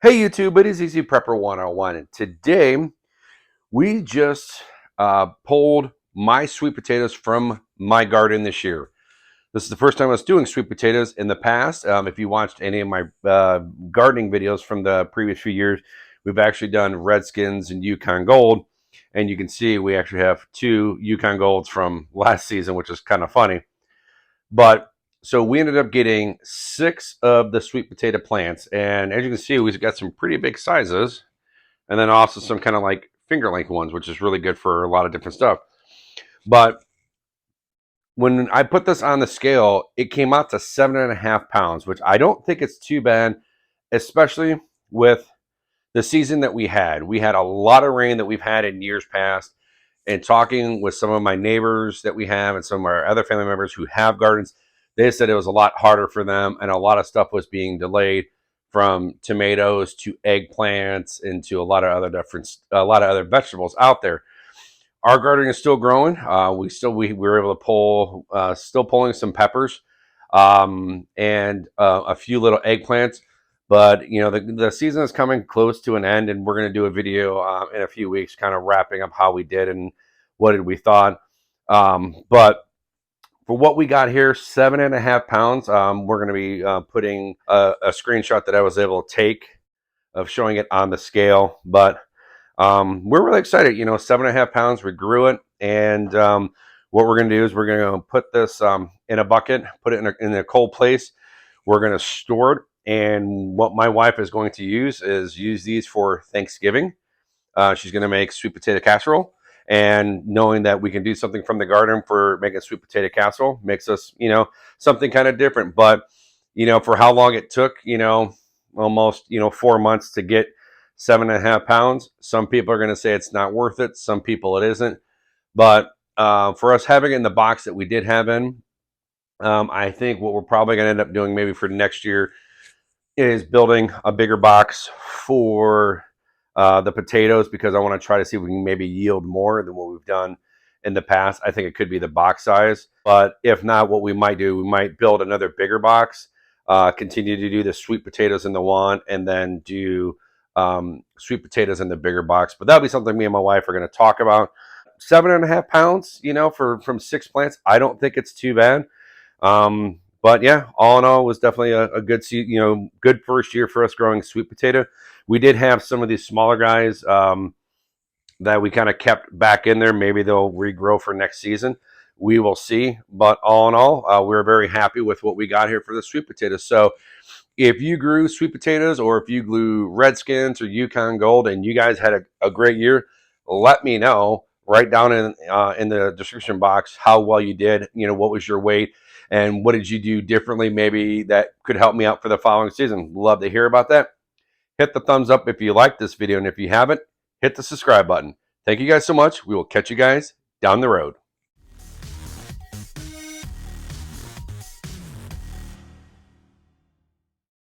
Hey YouTube, it is Easy Prepper 101, and today we just pulled my sweet potatoes from my garden this year. This is the first time I was doing sweet potatoes. In the past, if you watched any of my gardening videos from the previous few years, we've actually done Redskins and Yukon Gold, and you can see we actually have two Yukon Golds from last season, which is kind of funny. But so we ended up getting 6 of the sweet potato plants, and as you can see, we've got some pretty big sizes, and then also some kind of like finger length ones, which is really good for a lot of different stuff. But when I put this on the scale, it came out to 7.5 pounds, which I don't think it's too bad, especially with the season that we had. We had a lot of rain that we've had in years past, and talking with some of my neighbors that we have and some of our other family members who have gardens, they said it was a lot harder for them, and a lot of stuff was being delayed, from tomatoes to eggplants and to a lot of other vegetables out there. Our garden is still growing. We were able to pull, still pulling some peppers, and a few little eggplants. But you know, the season is coming close to an end, and we're going to do a video in a few weeks, kind of wrapping up how we did and what did we thought. But for what we got here, 7.5 pounds. We're going to be putting a screenshot that I was able to take of showing it on the scale. But we're really excited. You know, 7.5 pounds. We grew it, and what we're going to do is we're going to put this in a bucket, put it in a cold place. We're going to store it, and what my wife is going to use these for Thanksgiving. She's going to make sweet potato casserole. And knowing that we can do something from the garden for making sweet potato casserole makes us, you know, something kind of different. But, you know, for how long it took, you know, almost, 4 months to get 7.5 pounds, some people are going to say it's not worth it. Some people it isn't. But for us having it in the box that we did have in, I think what we're probably going to end up doing maybe for next year is building a bigger box for the potatoes, because I want to try to see if we can maybe yield more than what we've done in the past. I think it could be the box size, but if not, what we might do, we might build another bigger box, continue to do the sweet potatoes in the one, and then do sweet potatoes in the bigger box. But that'll be something me and my wife are going to talk about. 7.5 pounds, you know, from 6 plants, I don't think it's too bad. But yeah, all in all, it was definitely a good, good first year for us growing sweet potato. We did have some of these smaller guys that we kind of kept back in there. Maybe they'll regrow for next season. We will see. But all in all, we're very happy with what we got here for the sweet potatoes. So if you grew sweet potatoes, or if you grew Redskins or Yukon Gold, and you guys had a great year, let me know. Write down in the description box how well you did. You know, what was your weight, and what did you do differently maybe that could help me out for the following season. Love to hear about that. Hit the thumbs up if you like this video, and if you haven't, hit the subscribe button. Thank you guys so much. We will catch you guys down the road.